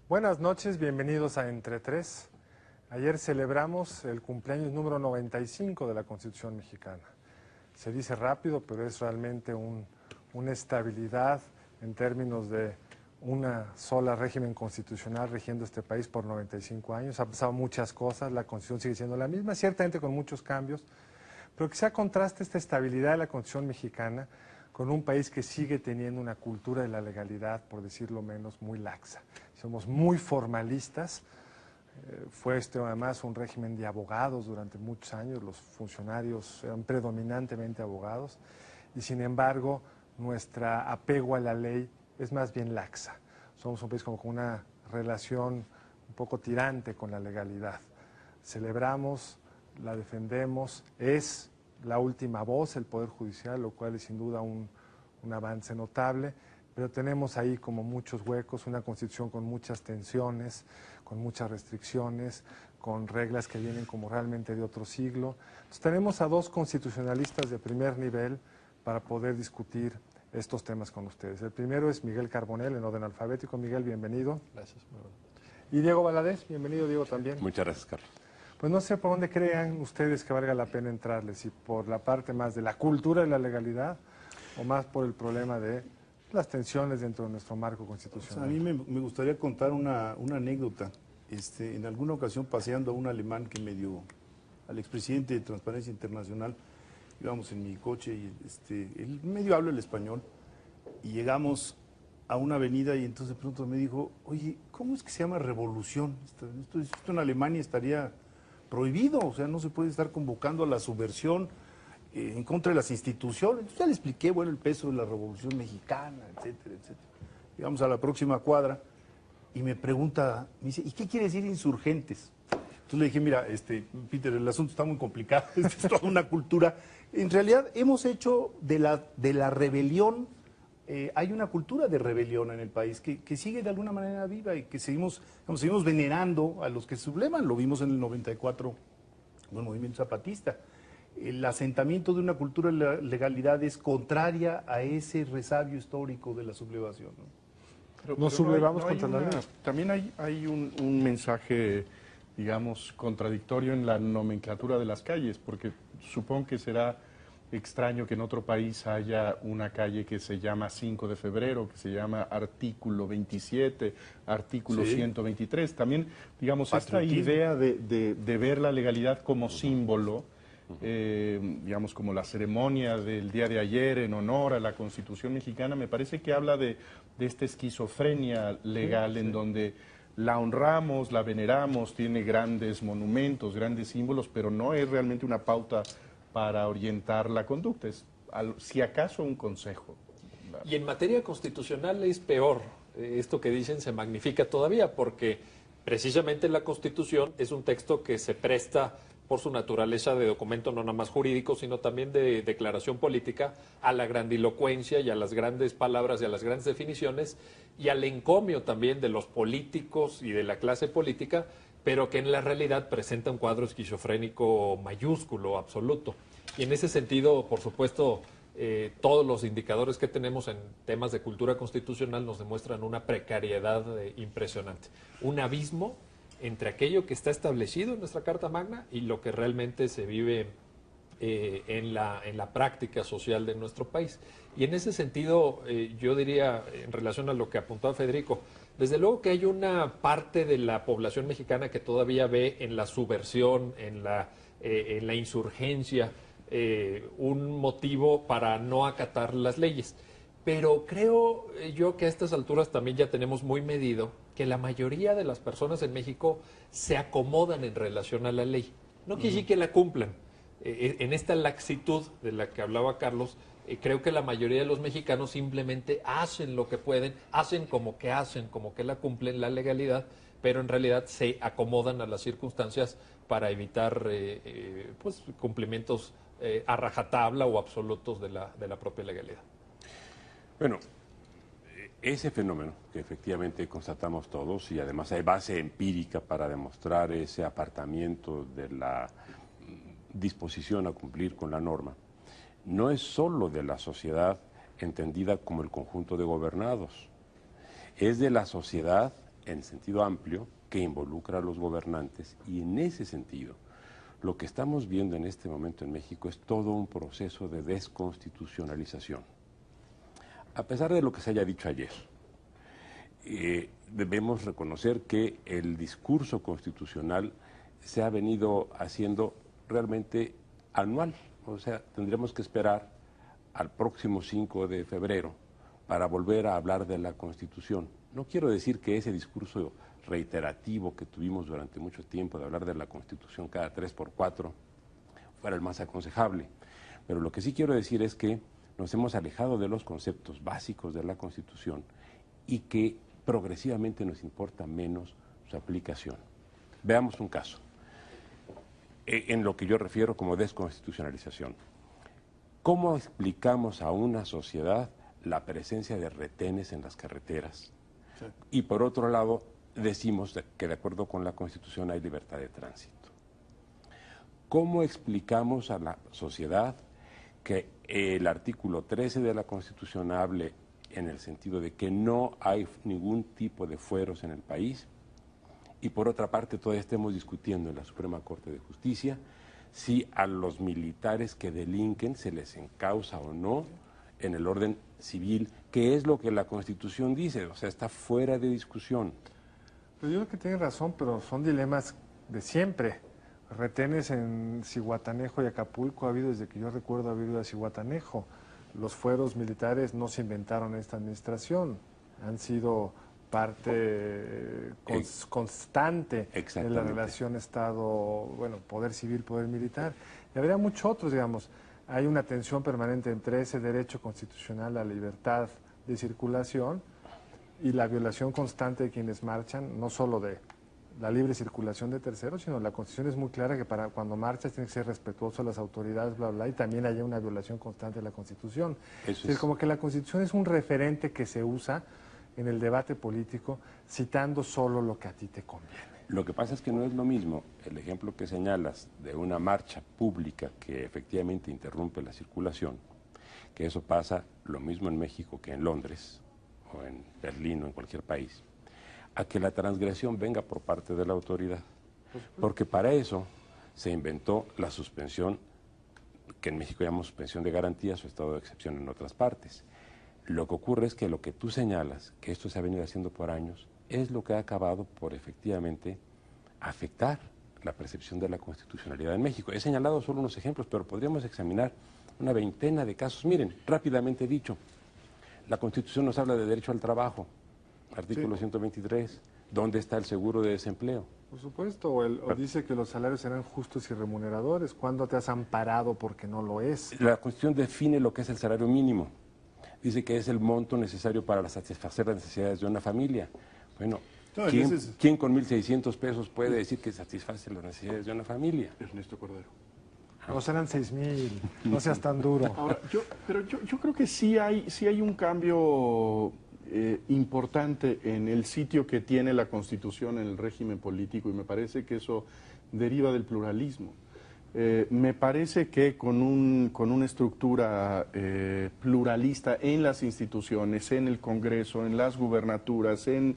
Buenas noches, bienvenidos a Entre Tres. Ayer celebramos el cumpleaños número 95 de la Constitución mexicana. Se dice rápido, pero es realmente una estabilidad en términos de una sola régimen constitucional rigiendo este país por 95 años. Ha pasado muchas cosas, la Constitución sigue siendo la misma, ciertamente con muchos cambios, pero quizá contraste esta estabilidad de la Constitución mexicana con un país que sigue teniendo una cultura de la legalidad, por decirlo menos, muy laxa. Somos muy formalistas. Fue además un régimen de abogados durante muchos años, los funcionarios eran predominantemente abogados, y sin embargo nuestro apego a la ley es más bien laxa. Somos un país como con una relación un poco tirante con la legalidad. Celebramos, la defendemos, es la última voz el Poder Judicial, lo cual es sin duda un avance notable, pero tenemos ahí como muchos huecos, una Constitución con muchas tensiones, con muchas restricciones, con reglas que vienen como realmente de otro siglo. Entonces, tenemos a dos constitucionalistas de primer nivel para poder discutir estos temas con ustedes. El primero es Miguel Carbonell, en orden alfabético. Miguel, bienvenido. Gracias. Y Diego Valadez, bienvenido, Diego, también. Muchas gracias, Carlos. Pues no sé por dónde crean ustedes que valga la pena entrarles, si por la parte más de la cultura de la legalidad o más por el problema de las tensiones dentro de nuestro marco constitucional. A mí me gustaría contar una anécdota. En alguna ocasión, paseando a un alemán que me dio, al expresidente de Transparencia Internacional, íbamos en mi coche y él medio habla el español, y llegamos a una avenida y entonces de pronto me dijo, oye, ¿cómo es que se llama revolución? Esto en Alemania estaría prohibido, o sea, no se puede estar convocando a la subversión en contra de las instituciones. Entonces ya le expliqué, bueno, el peso de la Revolución Mexicana, etcétera, etcétera. Llegamos a la próxima cuadra y me pregunta, me dice, ¿y qué quiere decir insurgentes? Entonces le dije, mira, Peter, el asunto está muy complicado, es toda una cultura. En realidad hemos hecho de la rebelión, hay una cultura de rebelión en el país que sigue de alguna manera viva y que seguimos venerando a los que sublevan. Lo vimos en el 94 con el movimiento zapatista. El asentamiento de una cultura de la legalidad es contraria a ese resabio histórico de la sublevación, ¿no? Nos sublevamos contra la ley. También hay un mensaje, digamos, contradictorio en la nomenclatura de las calles, porque supongo que será extraño que en otro país haya una calle que se llama 5 de febrero, que se llama artículo 27, artículo 123. También, digamos, esta idea de ver la legalidad como símbolo, digamos, como la ceremonia del día de ayer en honor a la Constitución mexicana, me parece que habla de esta esquizofrenia legal en donde la honramos, la veneramos, tiene grandes monumentos, grandes símbolos, pero no es realmente una pauta para orientar la conducta, es si acaso un consejo. Y en materia constitucional es peor. Esto que dicen se magnifica todavía porque precisamente la Constitución es un texto que se presta por su naturaleza de documento no nada más jurídico, sino también de declaración política, a la grandilocuencia y a las grandes palabras y a las grandes definiciones y al encomio también de los políticos y de la clase política, pero que en la realidad presenta un cuadro esquizofrénico mayúsculo, absoluto. Y en ese sentido, por supuesto, todos los indicadores que tenemos en temas de cultura constitucional nos demuestran una precariedad impresionante, un abismo entre aquello que está establecido en nuestra Carta Magna y lo que realmente se vive en la práctica social de nuestro país. Y en ese sentido, yo diría, en relación a lo que apuntaba Federico, desde luego que hay una parte de la población mexicana que todavía ve en la subversión, en la insurgencia, un motivo para no acatar las leyes. Pero creo yo que a estas alturas también ya tenemos muy medido que la mayoría de las personas en México se acomodan en relación a la ley. No quiere decir que la cumplan. En esta laxitud de la que hablaba Carlos, creo que la mayoría de los mexicanos simplemente hacen lo que pueden, hacen, como que la cumplen la legalidad, pero en realidad se acomodan a las circunstancias para evitar pues, cumplimientos a rajatabla o absolutos de la propia legalidad. Bueno, ese fenómeno que efectivamente constatamos todos, y además hay base empírica para demostrar ese apartamiento de la disposición a cumplir con la norma, no es solo de la sociedad entendida como el conjunto de gobernados, es de la sociedad en sentido amplio que involucra a los gobernantes, y en ese sentido lo que estamos viendo en este momento en México es todo un proceso de desconstitucionalización. A pesar de lo que se haya dicho ayer, debemos reconocer que el discurso constitucional se ha venido haciendo realmente anual. O sea, tendremos que esperar al próximo 5 de febrero para volver a hablar de la Constitución. No quiero decir que ese discurso reiterativo que tuvimos durante mucho tiempo de hablar de la Constitución cada 3 por 4 fuera el más aconsejable, pero lo que sí quiero decir es que nos hemos alejado de los conceptos básicos de la Constitución y que progresivamente nos importa menos su aplicación. Veamos un caso, en lo que yo refiero como desconstitucionalización. ¿Cómo explicamos a una sociedad la presencia de retenes en las carreteras? Sí. Y por otro lado, decimos que de acuerdo con la Constitución hay libertad de tránsito. ¿Cómo explicamos a la sociedad que el artículo 13 de la Constitución hable en el sentido de que no hay ningún tipo de fueros en el país? Y por otra parte, todavía estemos discutiendo en la Suprema Corte de Justicia si a los militares que delinquen se les encausa o no en el orden civil, que es lo que la Constitución dice, o sea, está fuera de discusión. Pues yo creo que tiene razón, pero son dilemas de siempre. Retenes en Zihuatanejo y Acapulco ha habido desde que yo recuerdo haber ido a Zihuatanejo. Los fueros militares no se inventaron en esta administración, han sido parte constante de la relación Estado, bueno, poder civil, poder militar. Y habría muchos otros, digamos. Hay una tensión permanente entre ese derecho constitucional a la libertad de circulación y la violación constante de quienes marchan, no solo de la libre circulación de terceros, sino la Constitución es muy clara que para cuando marchas tienes que ser respetuoso a las autoridades, bla, bla, y también hay una violación constante de la Constitución. Es decir, como que la Constitución es un referente que se usa en el debate político citando solo lo que a ti te conviene. Lo que pasa es que no es lo mismo el ejemplo que señalas de una marcha pública que efectivamente interrumpe la circulación, que eso pasa lo mismo en México que en Londres, o en Berlín o en cualquier país, a que la transgresión venga por parte de la autoridad. Porque para eso se inventó la suspensión, que en México llamamos suspensión de garantías o estado de excepción en otras partes. Lo que ocurre es que lo que tú señalas, que esto se ha venido haciendo por años, es lo que ha acabado por efectivamente afectar la percepción de la constitucionalidad en México. He señalado solo unos ejemplos, pero podríamos examinar una veintena de casos. Miren, rápidamente dicho, la Constitución nos habla de derecho al trabajo, artículo 123, ¿dónde está el seguro de desempleo? Por supuesto, o dice que los salarios serán justos y remuneradores. ¿Cuándo te has amparado porque no lo es? La Constitución define lo que es el salario mínimo. Dice que es el monto necesario para satisfacer las necesidades de una familia. Bueno, ¿quién con 1,600 pesos puede decir que satisface las necesidades de una familia? Ernesto Cordero. No serán 6,000, no seas tan duro. Ahora, yo creo que sí hay un cambio importante en el sitio que tiene la Constitución en el régimen político, y me parece que eso deriva del pluralismo. Me parece que con una estructura pluralista en las instituciones, en el Congreso, en las gubernaturas, en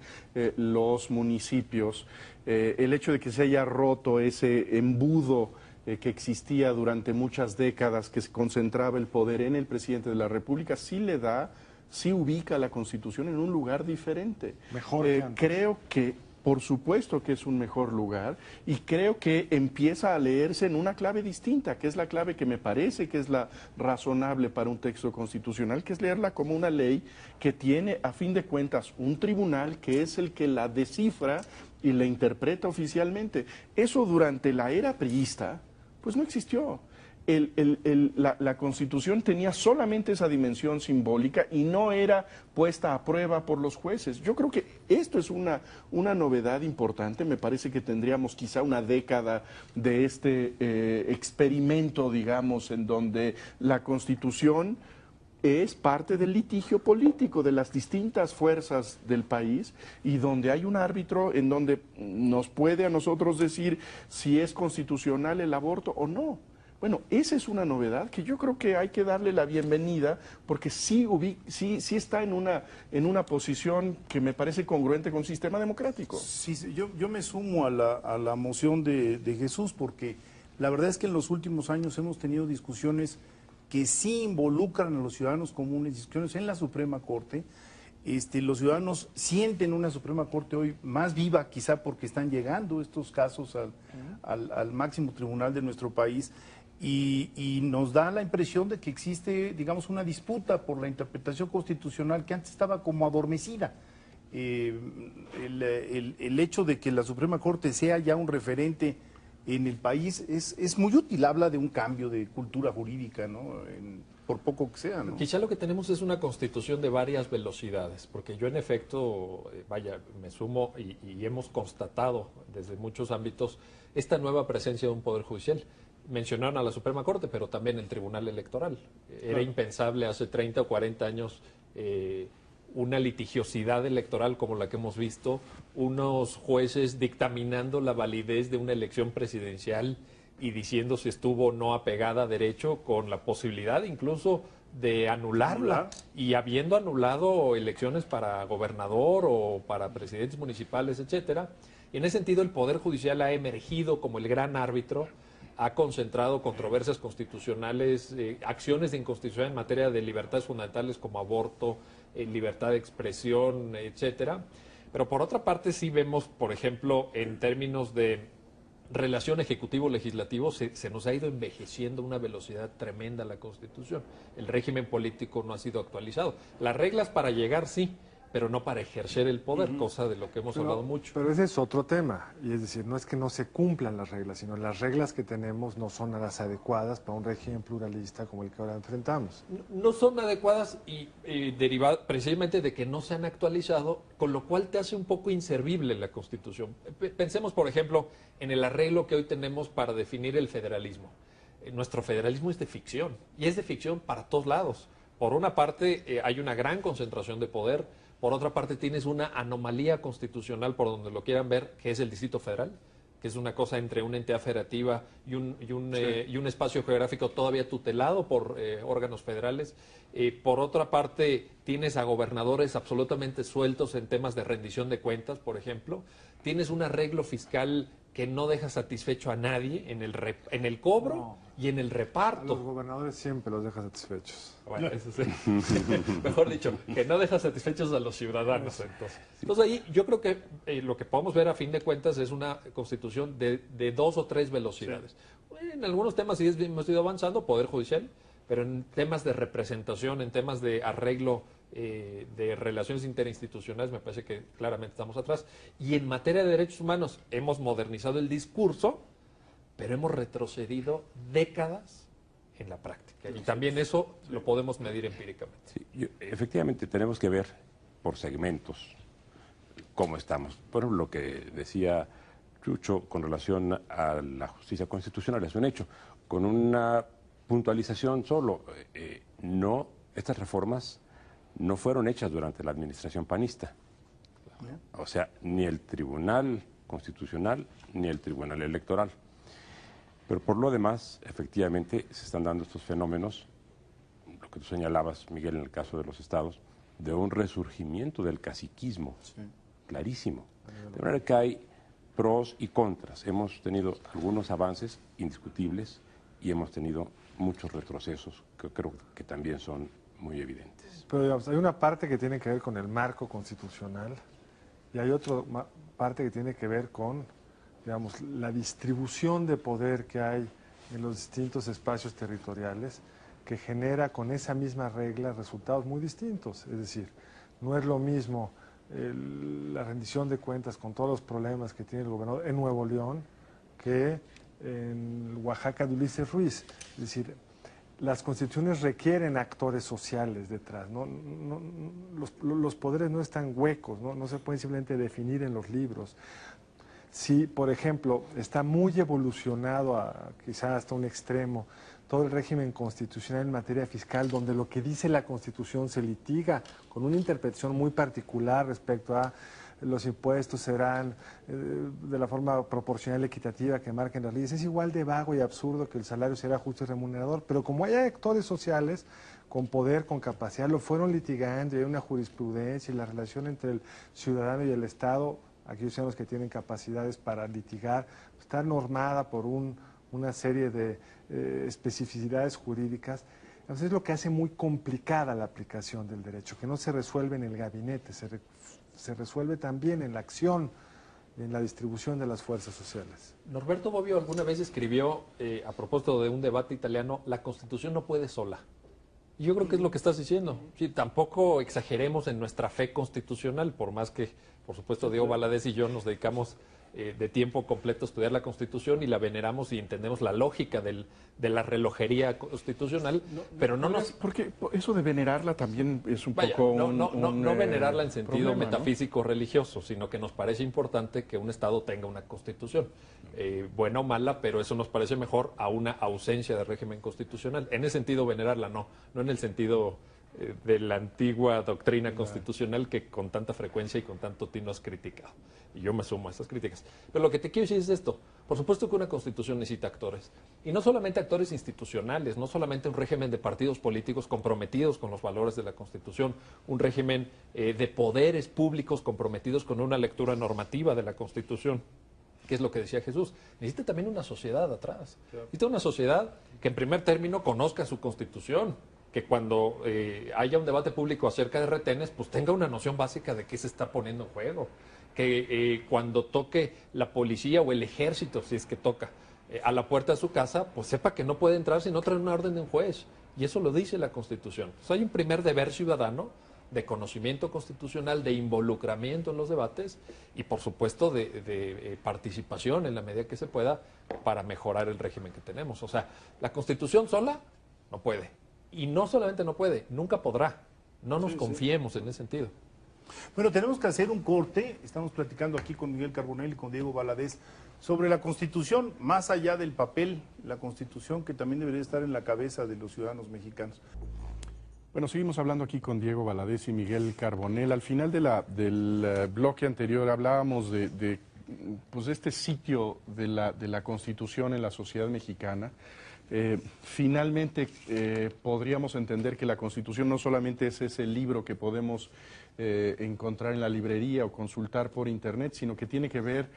los municipios, el hecho de que se haya roto ese embudo que existía durante muchas décadas, que se concentraba el poder en el presidente de la República, sí ubica a la Constitución en un lugar diferente. Mejor que antes. Creo que, por supuesto que es un mejor lugar, y creo que empieza a leerse en una clave distinta, que es la clave que me parece que es la razonable para un texto constitucional, que es leerla como una ley que tiene, a fin de cuentas, un tribunal que es el que la descifra y la interpreta oficialmente. Eso durante la era priista, pues no existió. La Constitución tenía solamente esa dimensión simbólica y no era puesta a prueba por los jueces. Yo creo que esto es una novedad importante. Me parece que tendríamos quizá una década de este experimento, digamos, en donde la Constitución es parte del litigio político de las distintas fuerzas del país, y donde hay un árbitro en donde nos puede a nosotros decir si es constitucional el aborto o no. Bueno, esa es una novedad que yo creo que hay que darle la bienvenida porque sí está en una posición que me parece congruente con el sistema democrático. Sí, sí, yo me sumo a la moción de Jesús porque la verdad es que en los últimos años hemos tenido discusiones que sí involucran a los ciudadanos comunes, discusiones en la Suprema Corte. Los ciudadanos sienten una Suprema Corte hoy más viva, quizá porque están llegando estos casos al máximo tribunal de nuestro país. Y nos da la impresión de que existe, digamos, una disputa por la interpretación constitucional que antes estaba como adormecida. El hecho de que la Suprema Corte sea ya un referente en el país es muy útil, habla de un cambio de cultura jurídica, ¿no? Por poco que sea, ¿no? Quizá lo que tenemos es una constitución de varias velocidades, porque yo en efecto, me sumo y hemos constatado desde muchos ámbitos esta nueva presencia de un Poder Judicial. Mencionaron a la Suprema Corte, pero también el Tribunal Electoral. Era impensable hace 30 o 40 años una litigiosidad electoral como la que hemos visto, unos jueces dictaminando la validez de una elección presidencial y diciendo si estuvo o no apegada a derecho, con la posibilidad incluso de anularla. Y habiendo anulado elecciones para gobernador o para presidentes municipales, etcétera. Y en ese sentido el Poder Judicial ha emergido como el gran árbitro, ha concentrado controversias constitucionales, acciones de inconstitucionalidad en materia de libertades fundamentales como aborto, libertad de expresión, etcétera. Pero por otra parte sí vemos, por ejemplo, en términos de relación ejecutivo-legislativo, se nos ha ido envejeciendo a una velocidad tremenda la Constitución. El régimen político no ha sido actualizado. Las reglas para llegar sí, pero no para ejercer el poder, cosa de lo que hemos hablado mucho. Pero ese es otro tema, y es decir, no es que no se cumplan las reglas, sino las reglas que tenemos no son las adecuadas para un régimen pluralista como el que ahora enfrentamos. No son adecuadas y derivadas precisamente de que no se han actualizado, con lo cual te hace un poco inservible la Constitución. Pensemos, por ejemplo, en el arreglo que hoy tenemos para definir el federalismo. Nuestro federalismo es de ficción, y es de ficción para todos lados. Por una parte, hay una gran concentración de poder. Por otra parte, tienes una anomalía constitucional, por donde lo quieran ver, que es el Distrito Federal, que es una cosa entre una entidad federativa y un espacio geográfico todavía tutelado por órganos federales. Por otra parte, tienes a gobernadores absolutamente sueltos en temas de rendición de cuentas, por ejemplo. Tienes un arreglo fiscal que no deja satisfecho a nadie en el cobro y en el A reparto. los gobernadores siempre los deja satisfechos. Bueno, eso sí. Mejor dicho, que no deja satisfechos a los ciudadanos. Entonces ahí yo creo que lo que podemos ver a fin de cuentas es una constitución de 2 o 3 velocidades. Sí. En algunos temas sí hemos ido avanzando, Poder Judicial, pero en temas de representación, en temas de arreglo de relaciones interinstitucionales, me parece que claramente estamos atrás. Y en materia de derechos humanos hemos modernizado el discurso, pero hemos retrocedido décadas en la práctica. Y también eso lo podemos medir empíricamente. Sí, efectivamente tenemos que ver por segmentos cómo estamos. Por ejemplo, lo que decía Chucho con relación a la justicia constitucional es un hecho. Con una puntualización solo, estas reformas no fueron hechas durante la administración panista. O sea, ni el Tribunal Constitucional ni el Tribunal Electoral. Pero por lo demás, efectivamente, se están dando estos fenómenos, lo que tú señalabas, Miguel, en el caso de los estados, de un resurgimiento del caciquismo, clarísimo. De manera que hay pros y contras. Hemos tenido algunos avances indiscutibles y hemos tenido muchos retrocesos que creo que también son muy evidentes. Pero digamos, hay una parte que tiene que ver con el marco constitucional y hay otra parte que tiene que ver con, digamos, la distribución de poder que hay en los distintos espacios territoriales que genera con esa misma regla resultados muy distintos. Es decir, no es lo mismo la rendición de cuentas con todos los problemas que tiene el gobernador en Nuevo León que en Oaxaca de Ulises Ruiz. Es decir, las constituciones requieren actores sociales detrás. Los poderes no están huecos, no se pueden simplemente definir en los libros. Si, por ejemplo, está muy evolucionado, quizá hasta un extremo, todo el régimen constitucional en materia fiscal, donde lo que dice la Constitución se litiga con una interpretación muy particular respecto a los impuestos serán de la forma proporcional y equitativa que marquen las leyes. Es igual de vago y absurdo que el salario será justo y remunerador, pero como hay actores sociales con poder, con capacidad, lo fueron litigando y hay una jurisprudencia y la relación entre el ciudadano y el Estado, aquellos ciudadanos que tienen capacidades para litigar, está normada por una serie de especificidades jurídicas. Entonces es lo que hace muy complicada la aplicación del derecho, que no se resuelve en el gabinete, se resuelve también en la acción, en la distribución de las fuerzas sociales. Norberto Bobbio alguna vez escribió, a propósito de un debate italiano, la Constitución no puede sola. Y yo creo que es lo que estás diciendo. Sí, tampoco exageremos en nuestra fe constitucional, por más que, por supuesto, Diego Valadez y yo nos dedicamos de tiempo completo a estudiar la Constitución y la veneramos y entendemos la lógica de la relojería constitucional, pero no nos... Porque eso de venerarla también es un Vaya, poco no venerarla en sentido problema, metafísico religioso, sino que nos parece importante que un Estado tenga una Constitución, buena o mala, pero eso nos parece mejor a una ausencia de régimen constitucional. En ese sentido, venerarla no en el sentido de la antigua doctrina constitucional que con tanta frecuencia y con tanto tino has criticado. Y yo me sumo a esas críticas. Pero lo que te quiero decir es esto. Por supuesto que una constitución necesita actores. Y no solamente actores institucionales, no solamente un régimen de partidos políticos comprometidos con los valores de la Constitución, un régimen de poderes públicos comprometidos con una lectura normativa de la Constitución, que es lo que decía Jesús. Necesita también una sociedad atrás. Necesita una sociedad que en primer término conozca su Constitución, que cuando haya un debate público acerca de retenes, pues tenga una noción básica de qué se está poniendo en juego. Que cuando toque la policía o el ejército, si es que toca, a la puerta de su casa, pues sepa que no puede entrar si no trae una orden de un juez. Y eso lo dice la Constitución. Entonces hay un primer deber ciudadano de conocimiento constitucional, de involucramiento en los debates y, por supuesto, de participación en la medida que se pueda para mejorar el régimen que tenemos. O sea, la Constitución sola no puede. Y no solamente no puede, nunca podrá. No nos confiemos en ese sentido. Bueno, tenemos que hacer un corte. Estamos platicando aquí con Miguel Carbonell y con Diego Valadez sobre la Constitución, más allá del papel, la Constitución que también debería estar en la cabeza de los ciudadanos mexicanos. Bueno, seguimos hablando aquí con Diego Valadez y Miguel Carbonell. Al final del bloque anterior hablábamos de este sitio de la Constitución en la sociedad mexicana. Finalmente podríamos entender que la Constitución no solamente es ese libro que podemos encontrar en la librería o consultar por internet, sino que tiene que ver,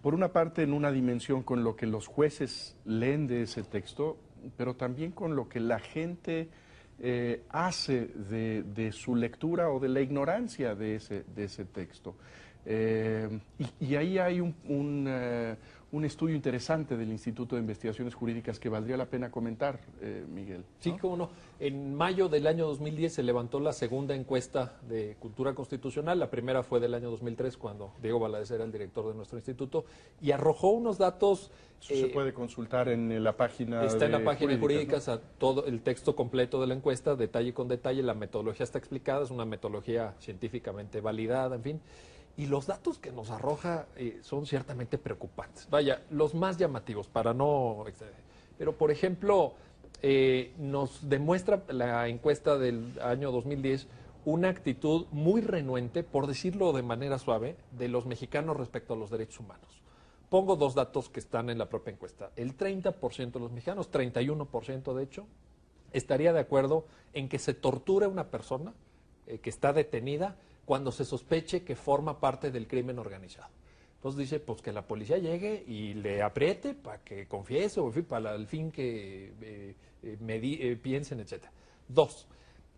por una parte, en una dimensión con lo que los jueces leen de ese texto, pero también con lo que la gente hace de su lectura o de la ignorancia de ese texto. Y ahí hay un estudio interesante del Instituto de Investigaciones Jurídicas que valdría la pena comentar, Miguel, ¿no? Sí, cómo no. En mayo del año 2010 se levantó la segunda encuesta de cultura constitucional. La primera fue del año 2003, cuando Diego Valadez era el director de nuestro instituto, y arrojó unos datos... Eso se puede consultar en la página Está en la página de Jurídicas, Jurídicas, ¿no? todo el texto completo de la encuesta, detalle con detalle. La metodología está explicada, es una metodología científicamente validada, en fin. Y los datos que nos arroja son ciertamente preocupantes. Vaya, los más llamativos, para no exceder. Pero, por ejemplo, nos demuestra la encuesta del año 2010 una actitud muy renuente, por decirlo de manera suave, de los mexicanos respecto a los derechos humanos. Pongo dos datos que están en la propia encuesta. El 30% de los mexicanos, 31% de hecho, estaría de acuerdo en que se torture a una persona que está detenida cuando se sospeche que forma parte del crimen organizado. Entonces dice, pues que la policía llegue y le apriete para que confiese, o en fin, para el fin que piensen, etc. Dos,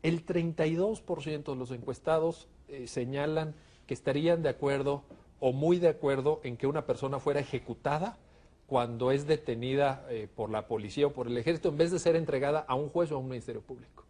el 32% de los encuestados señalan que estarían de acuerdo o muy de acuerdo en que una persona fuera ejecutada cuando es detenida por la policía o por el ejército, en vez de ser entregada a un juez o a un ministerio público.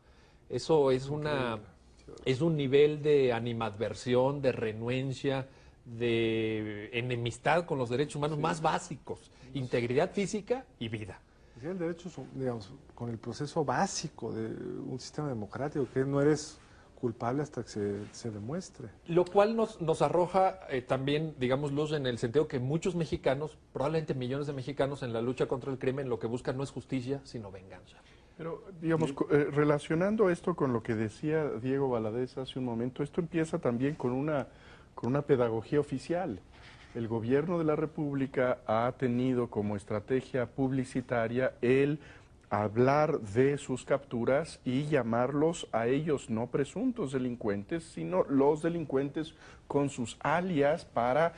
Eso es un nivel de animadversión, de renuencia, de enemistad con los derechos humanos más básicos, integridad física y vida. El derecho, digamos, con el proceso básico de un sistema democrático, que no eres culpable hasta que se demuestre. Lo cual nos arroja también, digamos, luz en el sentido que muchos mexicanos, probablemente millones de mexicanos en la lucha contra el crimen, lo que buscan no es justicia, sino venganza. Pero, digamos, relacionando esto con lo que decía Diego Valadez hace un momento, esto empieza también con con una pedagogía oficial. El gobierno de la República ha tenido como estrategia publicitaria el hablar de sus capturas y llamarlos a ellos no presuntos delincuentes, sino los delincuentes con sus alias para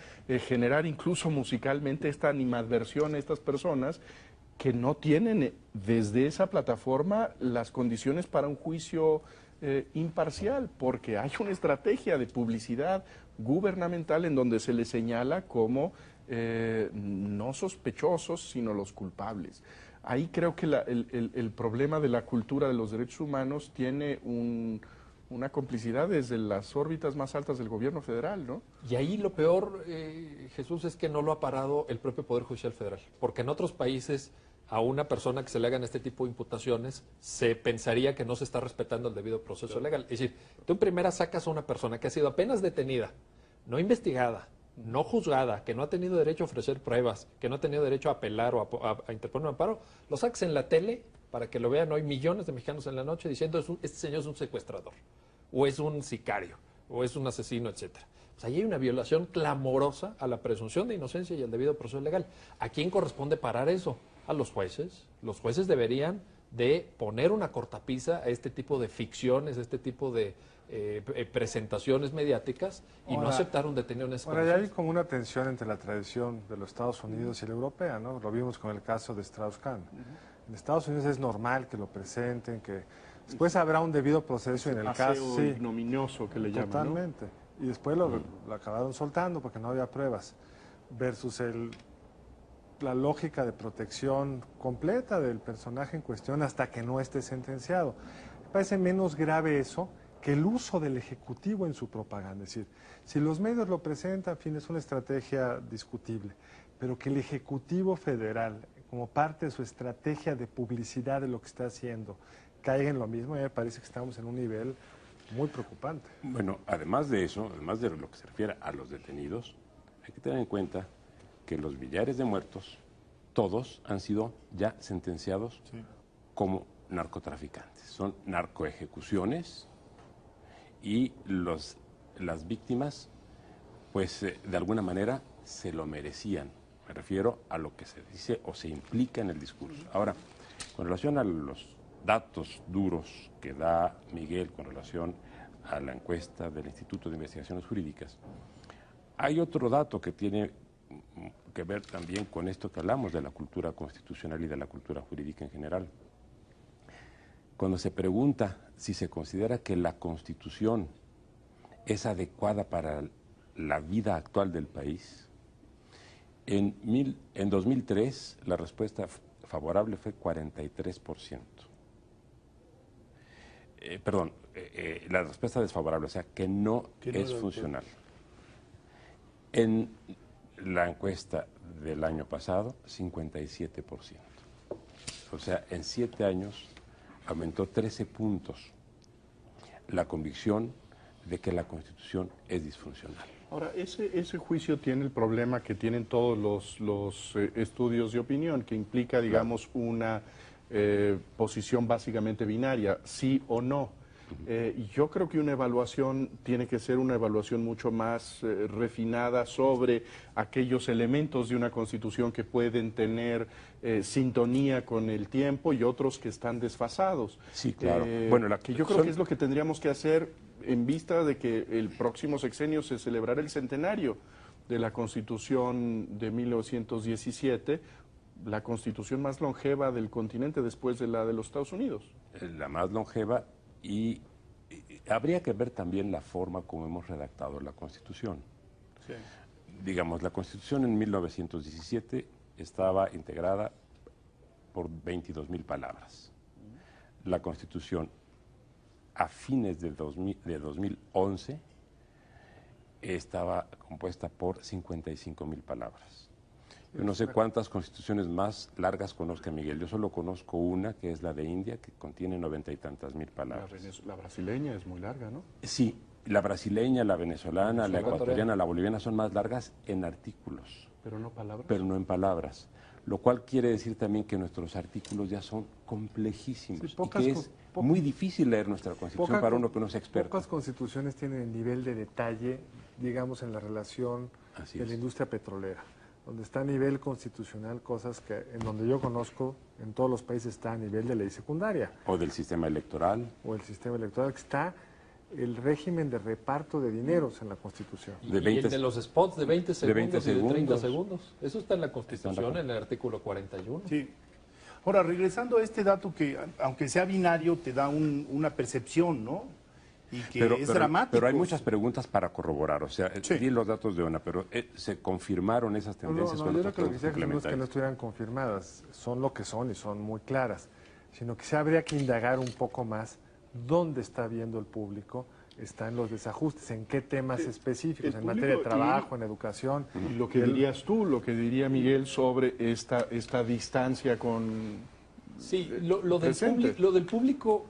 generar incluso musicalmente esta animadversión a estas personas que no tienen desde esa plataforma las condiciones para un juicio imparcial, porque hay una estrategia de publicidad gubernamental en donde se les señala como no sospechosos, sino los culpables. Ahí creo que el problema de la cultura de los derechos humanos tiene una complicidad desde las órbitas más altas del gobierno federal, ¿no? Y ahí lo peor, Jesús, es que no lo ha parado el propio Poder Judicial Federal, porque en otros países a una persona que se le hagan este tipo de imputaciones se pensaría que no se está respetando el debido proceso legal. Es decir, tú en primera sacas a una persona que ha sido apenas detenida, no investigada, no juzgada, que no ha tenido derecho a ofrecer pruebas, que no ha tenido derecho a apelar o a interponer un amparo, lo sacas en la tele para que lo vean hoy millones de mexicanos en la noche diciendo este señor es un secuestrador, o es un sicario, o es un asesino, etcétera. Pues ahí hay una violación clamorosa a la presunción de inocencia y al debido proceso legal. ¿A quién corresponde parar eso? A los jueces. Los jueces deberían de poner una cortapisa a este tipo de ficciones, a este tipo de presentaciones mediáticas y no aceptar un detenido en ese Ahora, ya hay como una tensión entre la tradición de los Estados Unidos y la europea, ¿no? Lo vimos con el caso de Strauss-Kahn. En Estados Unidos es normal que lo presenten, que después habrá un debido proceso en el caso. Sí, ignominioso que le llaman, ¿no? totalmente. Y después lo acabaron soltando porque no había pruebas. Versus la lógica de protección completa del personaje en cuestión hasta que no esté sentenciado. Me parece menos grave eso que el uso del Ejecutivo en su propaganda. Es decir, si los medios lo presentan, en fin, es una estrategia discutible, pero que el Ejecutivo Federal, como parte de su estrategia de publicidad de lo que está haciendo, caiga en lo mismo, me parece que estamos en un nivel muy preocupante. Bueno, además de eso, además de lo que se refiere a los detenidos, hay que tener en cuenta que los millares de muertos, todos han sido ya sentenciados como narcotraficantes. Son narcoejecuciones y las víctimas, pues de alguna manera se lo merecían. Me refiero a lo que se dice o se implica en el discurso. Ahora, con relación a los datos duros que da Miguel con relación a la encuesta del Instituto de Investigaciones Jurídicas, hay otro dato que tiene que ver también con esto que hablamos de la cultura constitucional y de la cultura jurídica en general. Cuando se pregunta si se considera que la Constitución es adecuada para la vida actual del país, en 2003 la respuesta favorable fue 43%. La respuesta desfavorable, o sea, que no es funcional. En la encuesta del año pasado, 57%. O sea, en 7 años aumentó 13 puntos la convicción de que la Constitución es disfuncional. Ahora, ese juicio tiene el problema que tienen todos los estudios de opinión, que implica, digamos, una posición básicamente binaria, sí o no. Y yo creo que una evaluación tiene que ser una evaluación mucho más refinada sobre aquellos elementos de una Constitución que pueden tener sintonía con el tiempo y otros que están desfasados. Sí, claro. Que yo creo que es lo que tendríamos que hacer en vista de que el próximo sexenio se celebrará el centenario de la Constitución de 1917, la Constitución más longeva del continente después de la de los Estados Unidos. La más longeva. Y habría que ver también la forma como hemos redactado la Constitución. Sí. Digamos, la Constitución en 1917 estaba integrada por 22,000 palabras. La Constitución a fines de 2011 estaba compuesta por 55,000 palabras. Yo no sé cuántas constituciones más largas conozca Miguel. Yo solo conozco una, que es la de India, que contiene 90 y tantas mil palabras. La brasileña es muy larga, ¿no? Sí, la brasileña, la venezolana, la ecuatoriana, la boliviana son más largas en artículos. Pero no palabras. Pero no en palabras. Lo cual quiere decir también que nuestros artículos ya son complejísimos. Sí, y que es muy difícil leer nuestra Constitución para uno que no sea experto. Pocas constituciones tienen el nivel de detalle digamos, en la relación Así de es. la industria petrolera, donde está a nivel constitucional cosas que en donde yo conozco en todos los países está a nivel de ley secundaria O del sistema electoral. o el sistema electoral, que está el régimen de reparto de dineros en la Constitución. Y, De y 20 el de los spots de 20 segundos, 20 y de 30 segundos. segundos. Eso está en la Constitución, en el artículo 41. Sí. Ahora, regresando a este dato que, aunque sea binario, te da una percepción, ¿no? Y que es dramático. Pero hay muchas preguntas para corroborar. O sea, Sí. di los datos de una, pero ¿se confirmaron esas No, tendencias yo con creo otros que lo que productos decía Jesús no es que no complementarios? estuvieran confirmadas, son lo que son y son muy claras, sino que se habría que indagar un poco más dónde está viendo el público, están los desajustes, en qué temas específicos, el en materia de público trabajo, en educación. Y lo que dirías tú, lo que diría Miguel sobre esta distancia con... Sí, lo presente. del público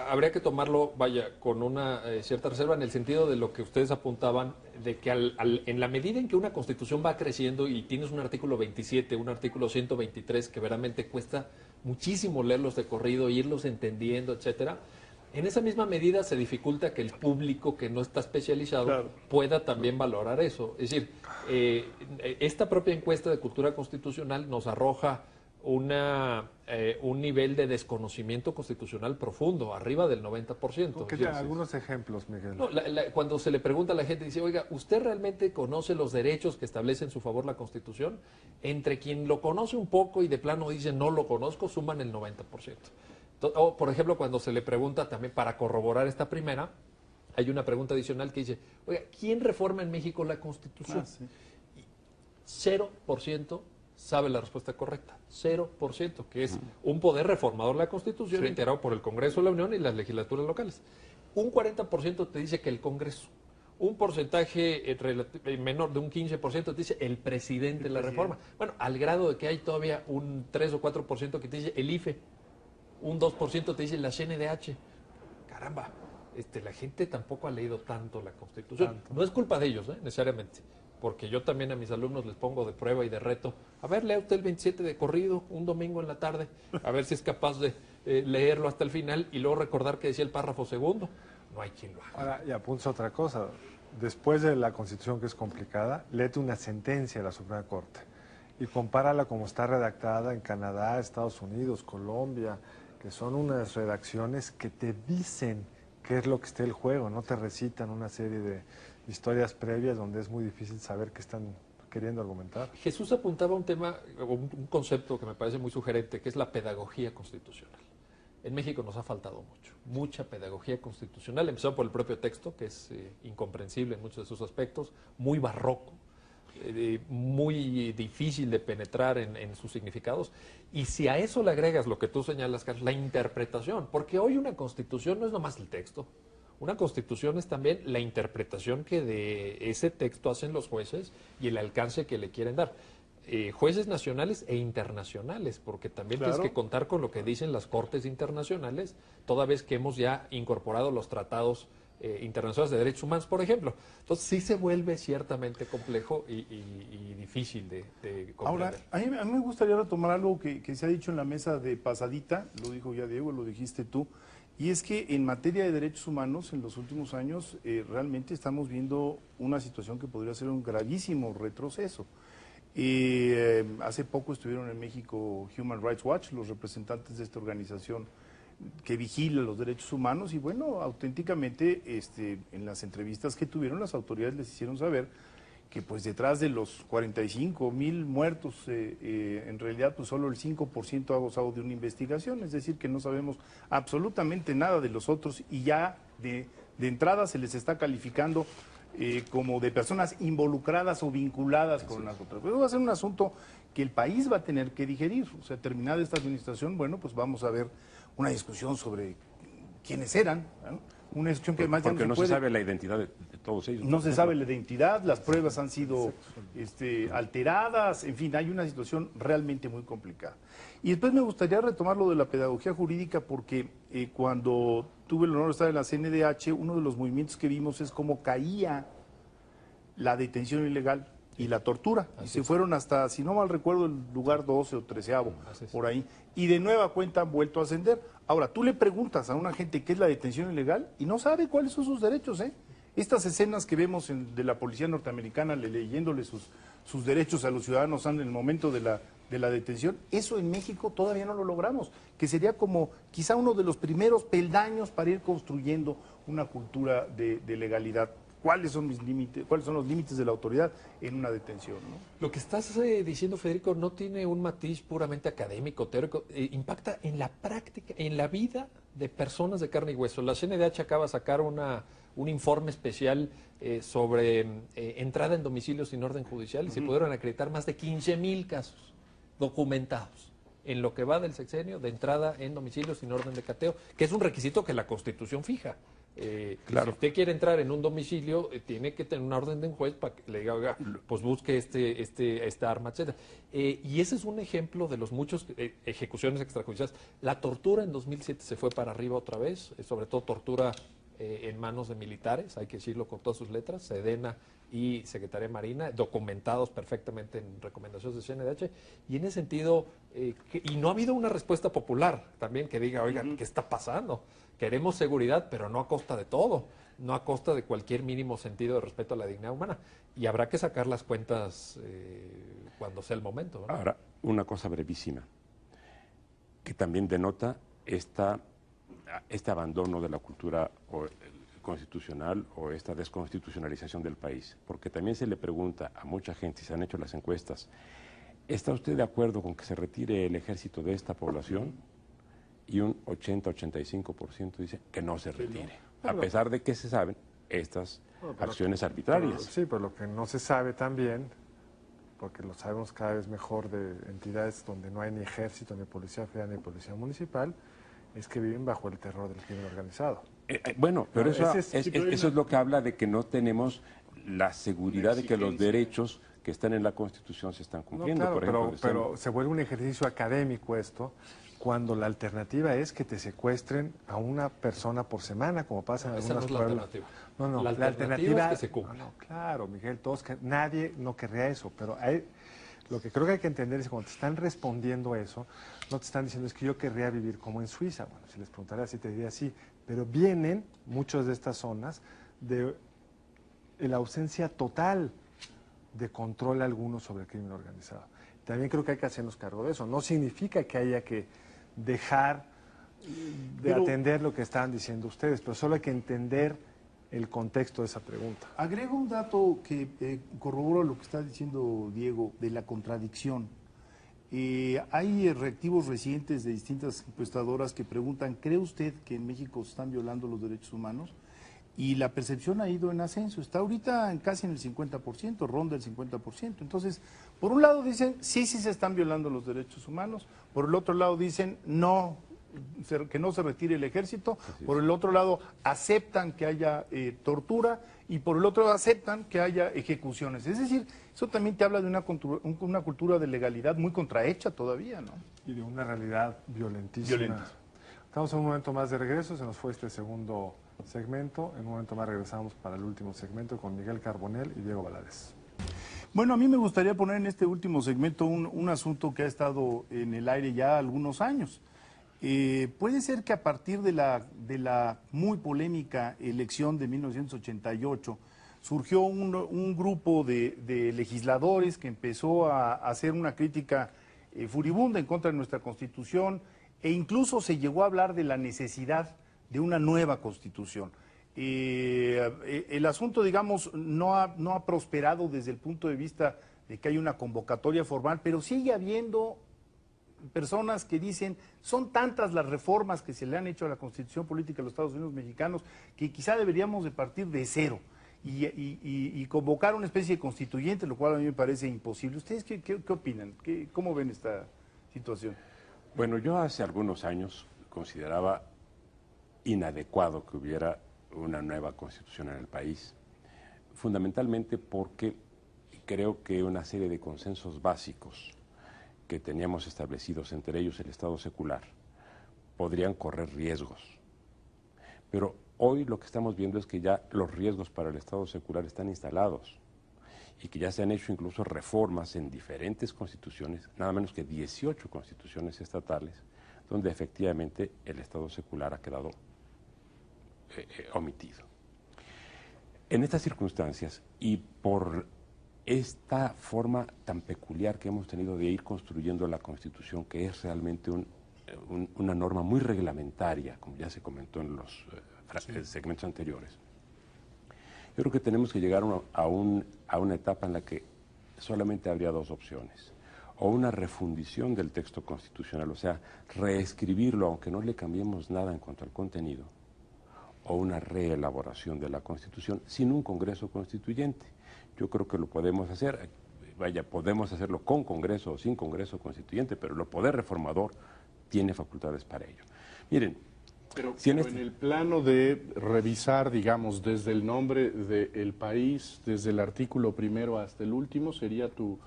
habría que tomarlo, vaya, con una cierta reserva en el sentido de lo que ustedes apuntaban, de que en la medida en que una constitución va creciendo y tienes un artículo 27, un artículo 123, que verdaderamente cuesta muchísimo leerlos de corrido, irlos entendiendo, etcétera, en esa misma medida se dificulta que el público que no está especializado Claro. pueda también valorar eso. Es decir, esta propia encuesta de cultura constitucional nos arroja un nivel de desconocimiento constitucional profundo, arriba del 90%. ¿Qué tal? Algunos ejemplos, Miguel. No, cuando se le pregunta a la gente, dice, oiga, ¿usted realmente conoce los derechos que establece en su favor la Constitución? Entre quien lo conoce un poco y de plano dice, no lo conozco, suman el 90%. O, por ejemplo, cuando se le pregunta también, para corroborar esta primera, hay una pregunta adicional que dice, oiga, ¿quién reforma en México la Constitución? Sí. 0% sabe la respuesta correcta. 0%, que es un poder reformador de la Constitución integrado por el Congreso de la Unión y las legislaturas locales. Un 40% te dice que el Congreso. Un porcentaje menor de un 15% te dice el presidente de la reforma. Bueno, al grado de que hay todavía un 3 o 4% que te dice el IFE. Un 2% te dice la CNDH. Caramba, la gente tampoco ha leído tanto la Constitución. No es culpa de ellos, necesariamente. Porque yo también a mis alumnos les pongo de prueba y de reto. A ver, lea usted el 27 de corrido, un domingo en la tarde, a ver si es capaz de leerlo hasta el final y luego recordar que decía el párrafo segundo. No hay quien lo haga. Ahora, y apunta otra cosa. Después de la Constitución, que es complicada, léete una sentencia de la Suprema Corte y compárala como está redactada en Canadá, Estados Unidos, Colombia, que son unas redacciones que te dicen qué es lo que está en el juego, no te recitan una serie de historias previas donde es muy difícil saber qué están queriendo argumentar. Jesús apuntaba un tema, un concepto que me parece muy sugerente, que es la pedagogía constitucional. En México nos ha faltado mucha pedagogía constitucional, empezando por el propio texto, que es incomprensible en muchos de sus aspectos, muy barroco, muy difícil de penetrar en sus significados. Y si a eso le agregas lo que tú señalas, Carlos, la interpretación, porque hoy una constitución no es nomás el texto. Una constitución es también la interpretación que de ese texto hacen los jueces y el alcance que le quieren dar. Jueces nacionales e internacionales, porque también Claro. tienes que contar con lo que dicen las cortes internacionales, toda vez que hemos ya incorporado los tratados internacionales de derechos humanos, por ejemplo. Entonces sí se vuelve ciertamente complejo y difícil de comprender. Ahora, a mí me gustaría retomar algo que se ha dicho en la mesa de pasadita, lo dijo ya Diego, lo dijiste tú, y es que en materia de derechos humanos en los últimos años realmente estamos viendo una situación que podría ser un gravísimo retroceso. Hace poco estuvieron en México Human Rights Watch, los representantes de esta organización que vigila los derechos humanos, y bueno, auténticamente en las entrevistas que tuvieron las autoridades les hicieron saber que pues detrás de los 45,000 muertos, en realidad pues solo el 5% ha gozado de una investigación, es decir, que no sabemos absolutamente nada de los otros y ya de entrada se les está calificando como de personas involucradas o vinculadas con las otras. Pero va a ser un asunto que el país va a tener que digerir, o sea, terminada esta administración, bueno, pues vamos a ver una discusión sobre quiénes eran, ¿no? Una discusión que además ya Porque no se puede. sabe la identidad de todos ellos. No se sabe la identidad, las pruebas han sido alteradas, en fin, hay una situación realmente muy complicada. Y después me gustaría retomar lo de la pedagogía jurídica porque cuando tuve el honor de estar en la CNDH, uno de los movimientos que vimos es cómo caía la detención ilegal y la tortura. Y se fueron hasta, si no mal recuerdo, el lugar 12 o 13avo, por ahí. Y de nueva cuenta han vuelto a ascender. Ahora, tú le preguntas a una gente qué es la detención ilegal y no sabe cuáles son sus derechos, ¿eh? Estas escenas que vemos de la policía norteamericana leyéndole sus derechos a los ciudadanos en el momento de la detención, eso en México todavía no lo logramos, que sería como quizá uno de los primeros peldaños para ir construyendo una cultura de legalidad. ¿Cuáles son mis límites? ¿Cuáles son los límites de la autoridad en una detención, ¿no? Lo que estás diciendo, Federico, no tiene un matiz puramente académico, teórico, impacta en la práctica, en la vida de personas de carne y hueso. La CNDH acaba de sacar un informe especial sobre entrada en domicilio sin orden judicial y se pudieron acreditar más de 15,000 casos documentados en lo que va del sexenio de entrada en domicilio sin orden de cateo, que es un requisito que la Constitución fija. Claro. Si usted quiere entrar en un domicilio, tiene que tener una orden de un juez para que le diga, oiga, pues busque esta arma, etcétera. Y ese es un ejemplo de los muchos ejecuciones extrajudiciales. La tortura en 2007 se fue para arriba otra vez, sobre todo tortura en manos de militares, hay que decirlo con todas sus letras, Sedena y Secretaría de Marina, documentados perfectamente en recomendaciones de CNDH, y en ese sentido, y no ha habido una respuesta popular también que diga, oiga, ¿qué está pasando? Queremos seguridad, pero no a costa de todo, no a costa de cualquier mínimo sentido de respeto a la dignidad humana, y habrá que sacar las cuentas cuando sea el momento, ¿no? Ahora, una cosa brevísima, que también denota este abandono de la cultura constitucional o esta desconstitucionalización del país, porque también se le pregunta a mucha gente, y se han hecho las encuestas, ¿está usted de acuerdo con que se retire el ejército de esta población? Y un 80-85% dice que no se retire, a pesar de que se saben estas acciones arbitrarias. Sí, pero lo que no se sabe también, porque lo sabemos cada vez mejor de entidades donde no hay ni ejército, ni policía federal, ni policía municipal, es que viven bajo el terror del crimen organizado. Bueno, pero eso eso es lo que habla de que no tenemos la seguridad de que los derechos que están en la Constitución se están cumpliendo. No, claro, por ejemplo, pero se vuelve un ejercicio académico esto, cuando la alternativa es que te secuestren a una persona por semana, como pasa en algunos pueblos. No, la alternativa es que se cumpla. No, claro, Miguel, nadie no querría eso, pero lo que creo que hay que entender es que cuando te están respondiendo eso, no te están diciendo es que yo querría vivir como en Suiza. Bueno, si les preguntara así, te diría sí, pero vienen muchas de estas zonas de la ausencia total de control alguno sobre el crimen organizado. También creo que hay que hacernos cargo de eso. No significa que haya que dejar de atender lo que estaban diciendo ustedes, pero solo hay que entender el contexto de esa pregunta. Agrego un dato que corrobora lo que está diciendo Diego de la contradicción. Hay reactivos recientes de distintas encuestadoras que preguntan, ¿cree usted que en México se están violando los derechos humanos? Y la percepción ha ido en ascenso, está ahorita casi en el 50%, ronda el 50%. Entonces, por un lado dicen, sí se están violando los derechos humanos, por el otro lado dicen, no, que no se retire el ejército, por el otro lado aceptan que haya tortura y por el otro lado aceptan que haya ejecuciones. Es decir, eso también te habla de una cultura de legalidad muy contrahecha todavía, ¿no? Y de una realidad violentísima. Estamos en un momento más de regreso, se nos fue este segundo segmento. En un momento más regresamos para el último segmento con Miguel Carbonell y Diego Valadez. Bueno, a mí me gustaría poner en este último segmento un asunto que ha estado en el aire ya algunos años. Puede ser que a partir de la muy polémica elección de 1988 surgió un grupo de legisladores que empezó a hacer una crítica furibunda en contra de nuestra Constitución e incluso se llegó a hablar de la necesidad de una nueva Constitución. El asunto, digamos, no ha prosperado desde el punto de vista de que hay una convocatoria formal, pero sigue habiendo personas que dicen, son tantas las reformas que se le han hecho a la Constitución Política de los Estados Unidos mexicanos que quizá deberíamos de partir de cero y convocar una especie de constituyente, lo cual a mí me parece imposible. ¿Ustedes qué opinan? ¿Cómo ven esta situación? Bueno, yo hace algunos años consideraba inadecuado que hubiera una nueva Constitución en el país, fundamentalmente porque creo que una serie de consensos básicos que teníamos establecidos, entre ellos el Estado secular, podrían correr riesgos. Pero hoy lo que estamos viendo es que ya los riesgos para el Estado secular están instalados y que ya se han hecho incluso reformas en diferentes constituciones, nada menos que 18 constituciones estatales, donde efectivamente el Estado secular ha quedado omitido. En estas circunstancias y por esta forma tan peculiar que hemos tenido de ir construyendo la Constitución, que es realmente una norma muy reglamentaria, como ya se comentó en los segmentos anteriores, yo creo que tenemos que llegar a una etapa en la que solamente habría dos opciones: o una refundición del texto constitucional, o sea, reescribirlo aunque no le cambiemos nada en cuanto al contenido, o una reelaboración de la Constitución sin un Congreso Constituyente. Yo creo que lo podemos hacer, podemos hacerlo con Congreso o sin Congreso Constituyente, pero el poder reformador tiene facultades para ello. Miren, pero si en el plano de revisar, digamos, desde el nombre del país, desde el artículo primero hasta el último, ¿sería tu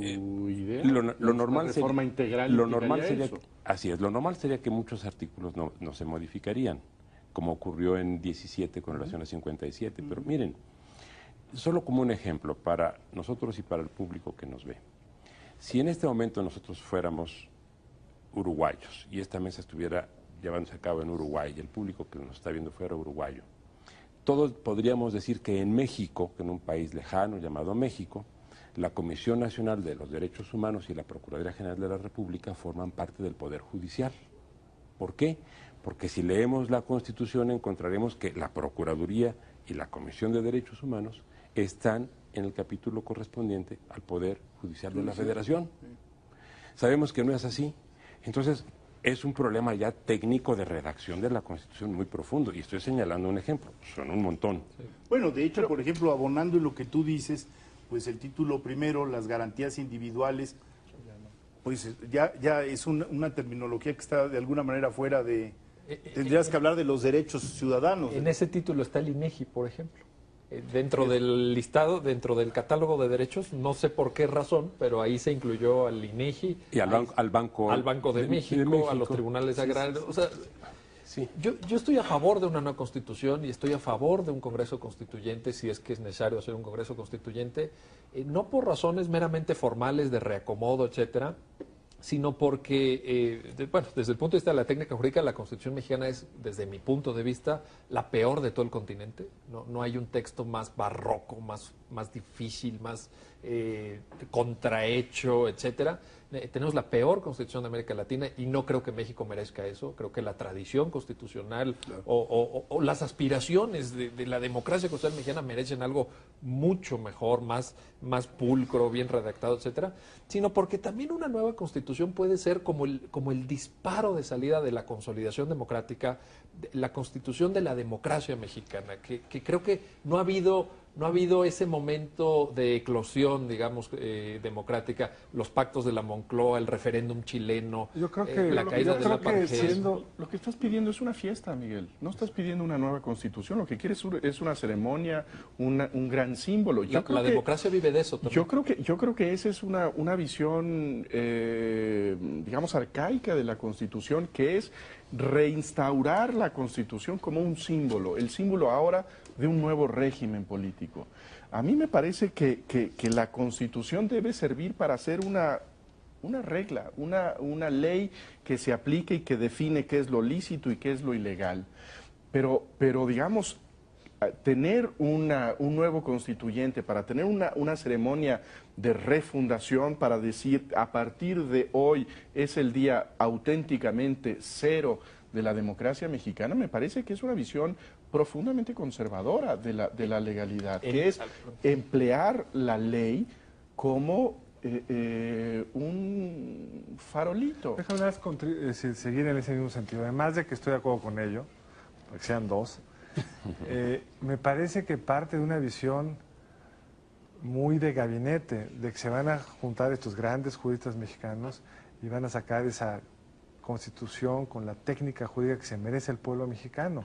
idea? Lo normal reforma integral lo normal sería eso. Así es, lo normal sería que muchos artículos no se modificarían, como ocurrió en 17 con relación a 57, pero miren, solo como un ejemplo para nosotros y para el público que nos ve. Si en este momento nosotros fuéramos uruguayos y esta mesa estuviera llevándose a cabo en Uruguay y el público que nos está viendo fuera uruguayo, todos podríamos decir que en México, que en un país lejano llamado México, la Comisión Nacional de los Derechos Humanos y la Procuraduría General de la República forman parte del Poder Judicial. ¿Por qué? Porque si leemos la Constitución encontraremos que la Procuraduría y la Comisión de Derechos Humanos están en el capítulo correspondiente al Poder Judicial de la Federación. Sabemos que no es así. Entonces, es un problema ya técnico de redacción de la Constitución muy profundo. Y estoy señalando un ejemplo, son un montón. Sí. Bueno, de hecho, por ejemplo, abonando en lo que tú dices, pues el título primero, las garantías individuales, pues ya es una terminología que está de alguna manera fuera de... Tendrías que hablar de los derechos ciudadanos. En ese título está el INEGI, por ejemplo. Dentro del listado, dentro del catálogo de derechos, no sé por qué razón, pero ahí se incluyó al INEGI, y al Banco de México, a los tribunales agrarios. O sea, yo estoy a favor de una nueva constitución y estoy a favor de un Congreso Constituyente, si es que es necesario hacer un Congreso Constituyente, no por razones meramente formales de reacomodo, etcétera, sino porque, desde el punto de vista de la técnica jurídica, la Constitución mexicana es, desde mi punto de vista, la peor de todo el continente. No hay un texto más barroco, más difícil, más contrahecho, etcétera. Tenemos la peor Constitución de América Latina y no creo que México merezca eso. Creo que la tradición constitucional o las aspiraciones de la democracia constitucional mexicana merecen algo mucho mejor, más pulcro, bien redactado, etcétera. Sino porque también una nueva Constitución puede ser como el disparo de salida de la consolidación democrática, la Constitución de la democracia mexicana, que creo que no ha habido ese momento de eclosión, digamos, democrática, los pactos de la Moncloa, el referéndum chileno, yo creo que, la caída del apartheid. Lo que estás pidiendo es una fiesta, Miguel. No estás pidiendo una nueva constitución. Lo que quieres es una ceremonia, un gran símbolo. La democracia vive de eso también. Yo creo que esa es una visión, digamos, arcaica de la Constitución, que es reinstaurar la Constitución como un símbolo, el símbolo ahora de un nuevo régimen político. A mí me parece que la Constitución debe servir para hacer una regla, una ley que se aplique y que define qué es lo lícito y qué es lo ilegal. Pero digamos, tener un nuevo constituyente, para tener una ceremonia de refundación, para decir a partir de hoy es el día auténticamente cero de la democracia mexicana, me parece que es una visión profundamente conservadora de la legalidad, que es emplear la ley como un farolito. Déjame seguir en ese mismo sentido. Además de que estoy de acuerdo con ello, porque sean dos, me parece que parte de una visión muy de gabinete, de que se van a juntar estos grandes juristas mexicanos y van a sacar esa constitución con la técnica jurídica que se merece el pueblo mexicano,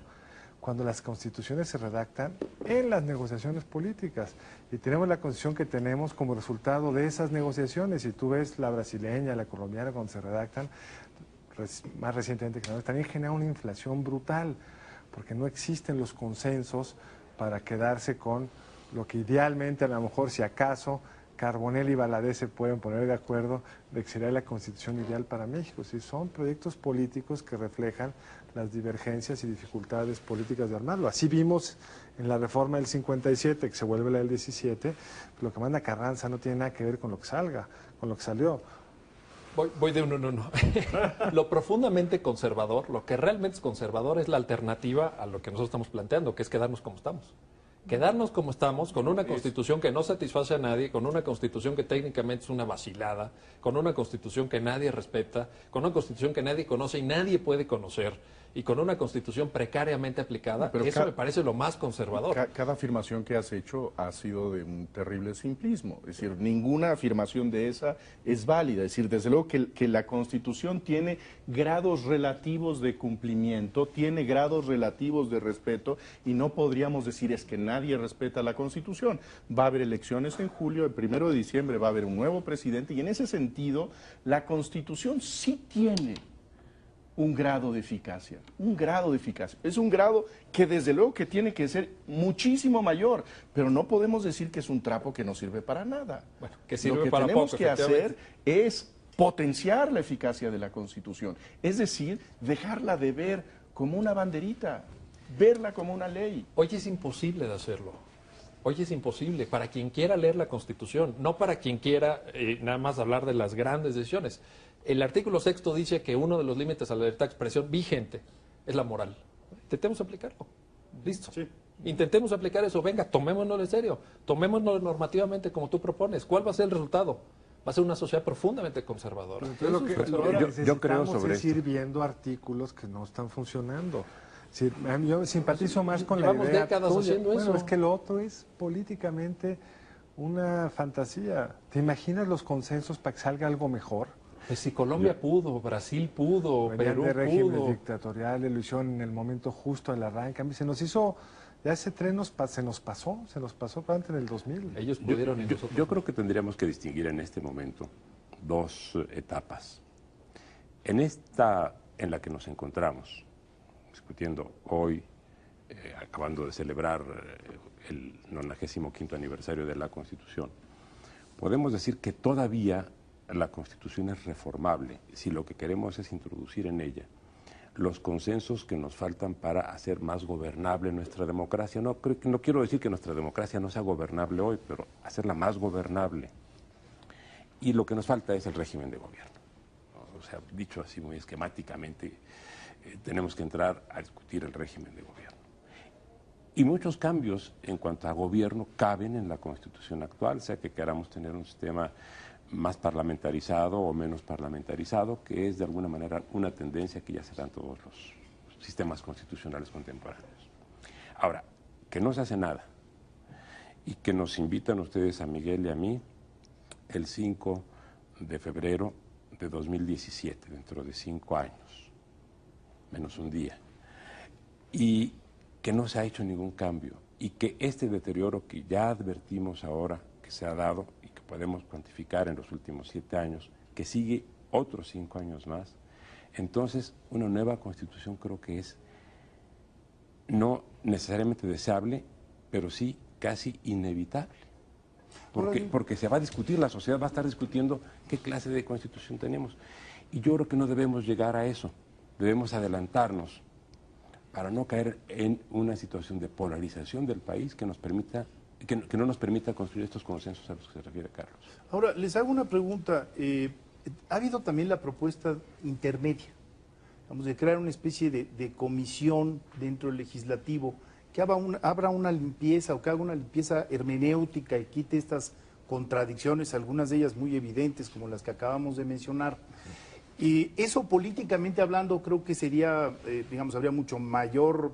cuando las constituciones se redactan en las negociaciones políticas. Y tenemos la constitución que tenemos como resultado de esas negociaciones. Si tú ves la brasileña, la colombiana, cuando se redactan, más recientemente que también genera una inflación brutal, porque no existen los consensos para quedarse con lo que idealmente, a lo mejor, si acaso, Carbonell y Valadez se pueden poner de acuerdo de que sería la constitución ideal para México. ¿Sí? Son proyectos políticos que reflejan las divergencias y dificultades políticas de armarlo. Así vimos en la reforma del 57, que se vuelve la del 17, lo que manda Carranza no tiene nada que ver con lo que salga, con lo que salió. Voy de uno en uno. Lo profundamente conservador, lo que realmente es conservador es la alternativa a lo que nosotros estamos planteando, que es quedarnos como estamos. Quedarnos como estamos, con una constitución que no satisface a nadie, con una constitución que técnicamente es una vacilada, con una constitución que nadie respeta, con una constitución que nadie conoce y nadie puede conocer, y con una constitución precariamente aplicada. Pero eso me parece lo más conservador. Cada afirmación que has hecho ha sido de un terrible simplismo. Es decir, ninguna afirmación de esa es válida. Es decir, desde luego que la Constitución tiene grados relativos de cumplimiento, tiene grados relativos de respeto, y no podríamos decir es que nadie respeta la Constitución. Va a haber elecciones en julio, el 1 de diciembre va a haber un nuevo presidente, y en ese sentido la Constitución sí tiene un grado de eficacia, un grado de eficacia. Es un grado que desde luego que tiene que ser muchísimo mayor, pero no podemos decir que es un trapo que no sirve para nada. Bueno, que sirve Lo que para tenemos poco, que hacer es potenciar la eficacia de la Constitución, es decir, dejarla de ver como una banderita, verla como una ley. Hoy es imposible de hacerlo. Hoy es imposible para quien quiera leer la Constitución, no para quien quiera nada más hablar de las grandes decisiones. El artículo 6º dice que uno de los límites a la libertad de expresión vigente es la moral. Intentemos aplicarlo. Listo. Sí. Intentemos aplicar eso. Venga, tomémonos en serio. Tomémonos normativamente como tú propones. ¿Cuál va a ser el resultado? Va a ser una sociedad profundamente conservadora. Entonces, lo que yo creo sobre es ir viendo artículos que no están funcionando. Sí, yo simpatizo más con la Llevamos idea décadas tuya. haciendo Bueno, eso. es que lo otro es políticamente una fantasía. ¿Te imaginas los consensos para que salga algo mejor? Pues si Colombia pudo, Brasil pudo, Venían Perú de regímenes pudo. dictatoriales, lo hicieron en el momento justo del arranque. A mí se nos hizo, ya ese tren se nos pasó para antes del 2000. Ellos pudieron y nosotros Yo creo que tendríamos que distinguir en este momento dos etapas. En esta en la que nos encontramos, discutiendo hoy, acabando de celebrar el 95º aniversario de la Constitución, podemos decir que todavía la Constitución es reformable si lo que queremos es introducir en ella los consensos que nos faltan para hacer más gobernable nuestra democracia. No quiero decir que nuestra democracia no sea gobernable hoy, pero hacerla más gobernable. Y lo que nos falta es el régimen de gobierno. O sea, dicho así muy esquemáticamente, tenemos que entrar a discutir el régimen de gobierno. Y muchos cambios en cuanto a gobierno caben en la Constitución actual, sea que queramos tener un sistema más parlamentarizado o menos parlamentarizado, que es de alguna manera una tendencia que ya se da en todos los sistemas constitucionales contemporáneos. Ahora, que no se hace nada y que nos invitan ustedes a Miguel y a mí el 5 de febrero de 2017, dentro de 5 años, menos un día, y que no se ha hecho ningún cambio y que este deterioro que ya advertimos ahora que se ha dado y que podemos cuantificar en los últimos 7 años, que sigue otros 5 años más, entonces una nueva Constitución creo que es no necesariamente deseable, pero sí casi inevitable. Porque se va a discutir, la sociedad va a estar discutiendo qué clase de Constitución tenemos. Y yo creo que no debemos llegar a eso, debemos adelantarnos para no caer en una situación de polarización del país que no nos permita construir estos consensos a los que se refiere Carlos. Ahora, les hago una pregunta. Ha habido también la propuesta intermedia, vamos, de crear una especie de comisión dentro del legislativo que abra una limpieza o que haga una limpieza hermenéutica y quite estas contradicciones, algunas de ellas muy evidentes, como las que acabamos de mencionar. Y eso políticamente hablando creo que sería, digamos, habría mucho mayor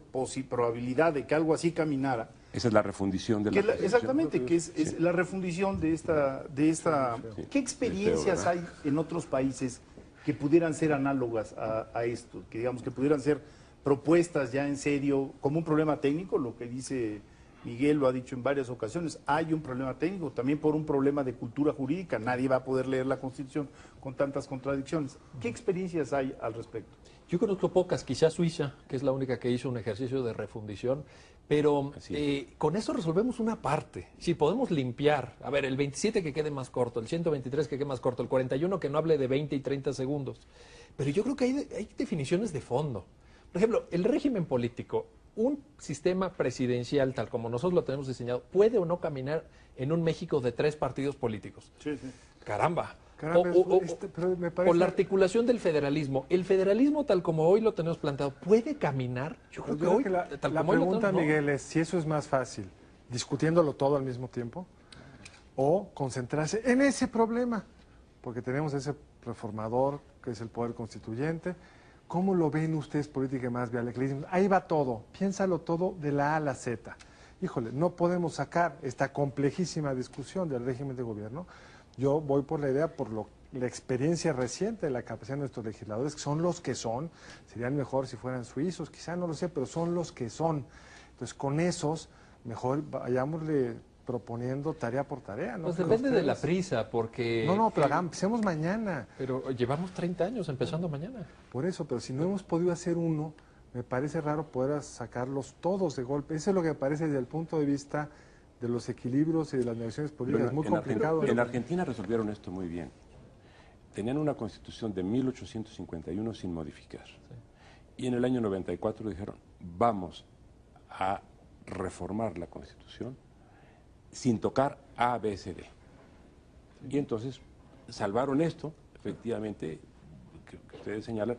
probabilidad de que algo así caminara. Esa es la refundición de la Constitución. Exactamente, que es la refundición de esta Sí. ¿Qué experiencias hay en otros países que pudieran ser análogas a esto? Que digamos que pudieran ser propuestas ya en serio, como un problema técnico, lo que dice Miguel lo ha dicho en varias ocasiones, hay un problema técnico, también por un problema de cultura jurídica. Nadie va a poder leer la Constitución con tantas contradicciones. ¿Qué experiencias hay al respecto? Yo conozco pocas, quizás Suiza, que es la única que hizo un ejercicio de refundición, pero con eso resolvemos una parte. Si podemos limpiar, a ver, el 27 que quede más corto, el 123 que quede más corto, el 41 que no hable de 20 y 30 segundos. Pero yo creo que hay definiciones de fondo. Por ejemplo, el régimen político, un sistema presidencial tal como nosotros lo tenemos diseñado, ¿puede o no caminar en un México de 3 partidos políticos? Sí, sí. Caramba. Pero me parece... O la articulación del federalismo. El federalismo, tal como hoy lo tenemos planteado, ¿puede caminar? Yo creo que hoy, la pregunta, Miguel, es si eso es más fácil, discutiéndolo todo al mismo tiempo, o concentrarse en ese problema, porque tenemos ese reformador, que es el poder constituyente. ¿Cómo lo ven ustedes política más viable? Que le dicen, ahí va todo, piénsalo todo de la A a la Z. Híjole, no podemos sacar esta complejísima discusión del régimen de gobierno. Yo voy por la idea, por la experiencia reciente de la capacidad de nuestros legisladores, que son los que son. Serían mejor si fueran suizos, quizá no lo sé, pero son los que son. Entonces, con esos, mejor vayámosle proponiendo tarea por tarea, ¿no? Pues depende de la prisa, porque... No, pero empecemos mañana. Pero llevamos 30 años empezando mañana. Por eso, pero si no hemos podido hacer uno, me parece raro poder sacarlos todos de golpe. Eso es lo que me parece desde el punto de vista de los equilibrios y de las negociaciones políticas. Es muy complicado. En Argentina resolvieron esto muy bien. Tenían una constitución de 1851 sin modificar. Sí. Y en el año 94 dijeron, vamos a reformar la constitución sin tocar A, B, C, D. Y entonces salvaron esto, efectivamente, que ustedes señalan,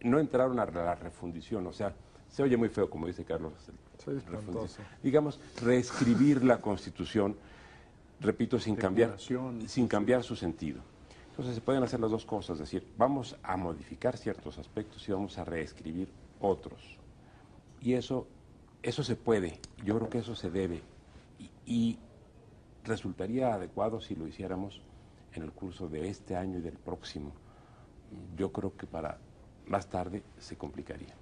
no entraron a la refundición, o sea, se oye muy feo, como dice Carlos, digamos, reescribir la Constitución, repito, sin cambiar su sentido. Entonces se pueden hacer las dos cosas, es decir, vamos a modificar ciertos aspectos y vamos a reescribir otros. Y eso se puede, yo creo que eso se debe, y resultaría adecuado si lo hiciéramos en el curso de este año y del próximo. Yo creo que para más tarde se complicaría.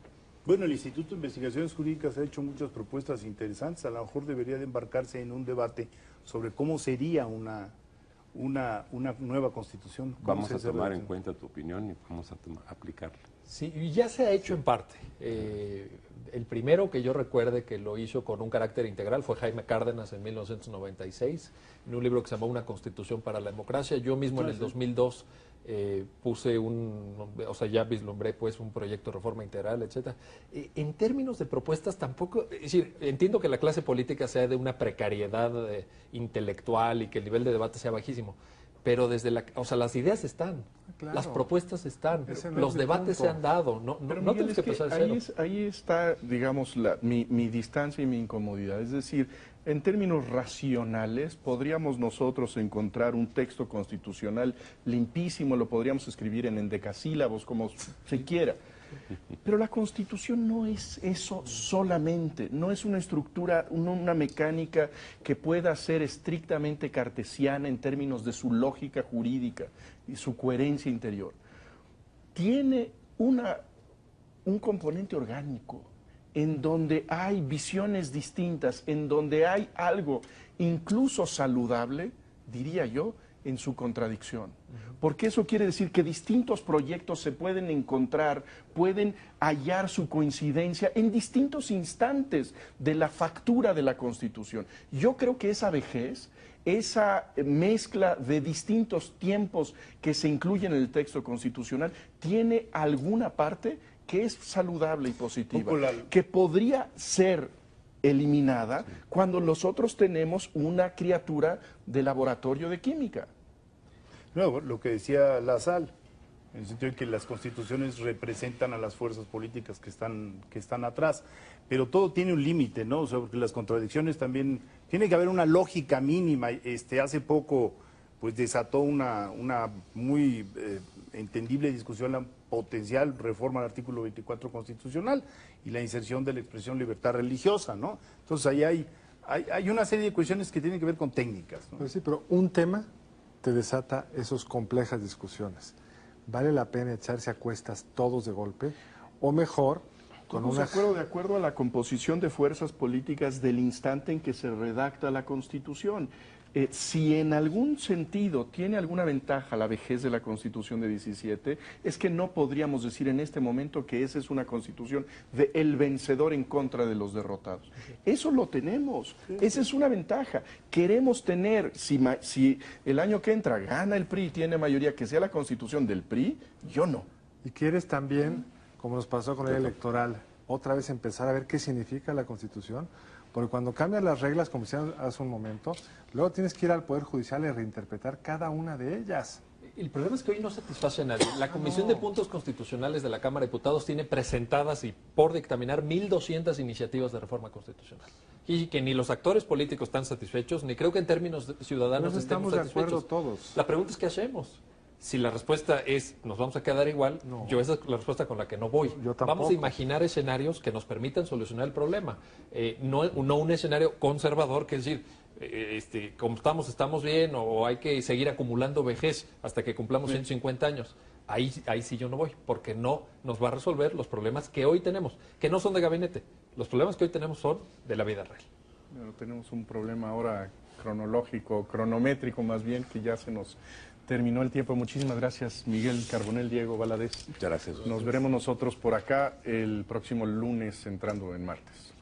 Bueno, el Instituto de Investigaciones Jurídicas ha hecho muchas propuestas interesantes. A lo mejor debería de embarcarse en un debate sobre cómo sería una nueva Constitución. Vamos a tomar en cuenta tu opinión y vamos a aplicarla. Sí, y ya se ha hecho en parte. El primero que yo recuerde que lo hizo con un carácter integral fue Jaime Cárdenas en 1996, en un libro que se llamó Una Constitución para la Democracia. Yo mismo en el 2002 puse ya vislumbré pues un proyecto de reforma integral, etcétera. En términos de propuestas tampoco, es decir, entiendo que la clase política sea de una precariedad intelectual y que el nivel de debate sea bajísimo, pero desde las ideas están, claro, las propuestas están, los debates se han dado, no tenemos que empezar de cero. Ahí está, digamos, mi distancia y mi incomodidad. Es decir, en términos racionales, podríamos nosotros encontrar un texto constitucional limpísimo, lo podríamos escribir en endecasílabos, como se quiera. Pero la Constitución no es eso solamente, no es una estructura, una mecánica que pueda ser estrictamente cartesiana en términos de su lógica jurídica y su coherencia interior. Tiene un componente orgánico en donde hay visiones distintas, en donde hay algo incluso saludable, diría yo, en su contradicción. Porque eso quiere decir que distintos proyectos se pueden encontrar, pueden hallar su coincidencia en distintos instantes de la factura de la Constitución. Yo creo que esa vejez, esa mezcla de distintos tiempos que se incluyen en el texto constitucional, tiene alguna parte que es saludable y positiva, que podría ser eliminada cuando nosotros tenemos una criatura de laboratorio de química. No, lo que decía Lassalle, en el sentido de que las constituciones representan a las fuerzas políticas que están atrás, pero todo tiene un límite, ¿no? O sea, porque las contradicciones también, tiene que haber una lógica mínima. Hace poco pues desató una muy entendible discusión la potencial reforma del artículo 24 constitucional y la inserción de la expresión libertad religiosa, ¿no? Entonces ahí hay una serie de cuestiones que tienen que ver con técnicas, ¿no? Pues sí, pero un tema te desata esas complejas discusiones. ¿Vale la pena echarse a cuestas todos de golpe? O mejor, Estamos de acuerdo a la composición de fuerzas políticas del instante en que se redacta la Constitución. Si en algún sentido tiene alguna ventaja la vejez de la Constitución de 17, es que no podríamos decir en este momento que esa es una Constitución de el vencedor en contra de los derrotados. Eso lo tenemos, esa es una ventaja. Queremos tener, si el año que entra gana el PRI y tiene mayoría, que sea la Constitución del PRI, yo no. Y quieres también, como nos pasó con la ley electoral, otra vez empezar a ver qué significa la Constitución, porque cuando cambian las reglas, como decían hace un momento, luego tienes que ir al Poder Judicial y reinterpretar cada una de ellas. El problema es que hoy no satisface a nadie. La Comisión de Puntos Constitucionales de la Cámara de Diputados tiene presentadas y por dictaminar 1.200 iniciativas de reforma constitucional. Y que ni los actores políticos están satisfechos, ni creo que en términos ciudadanos estemos estamos de acuerdo satisfechos. todos. La pregunta es, ¿qué hacemos? Si la respuesta es, nos vamos a quedar igual, No. yo esa es la respuesta con la que no voy. Yo tampoco. Vamos a imaginar escenarios que nos permitan solucionar el problema. No un escenario conservador, que es decir, como estamos bien, o hay que seguir acumulando vejez hasta que cumplamos 150 años. Ahí sí yo no voy, porque no nos va a resolver los problemas que hoy tenemos, que no son de gabinete. Los problemas que hoy tenemos son de la vida real. Bueno, tenemos un problema ahora cronológico, cronométrico más bien, que ya se nos terminó el tiempo. Muchísimas gracias, Miguel Carbonell, Diego Valadez. Muchas gracias. Nos veremos nosotros por acá el próximo lunes entrando en martes.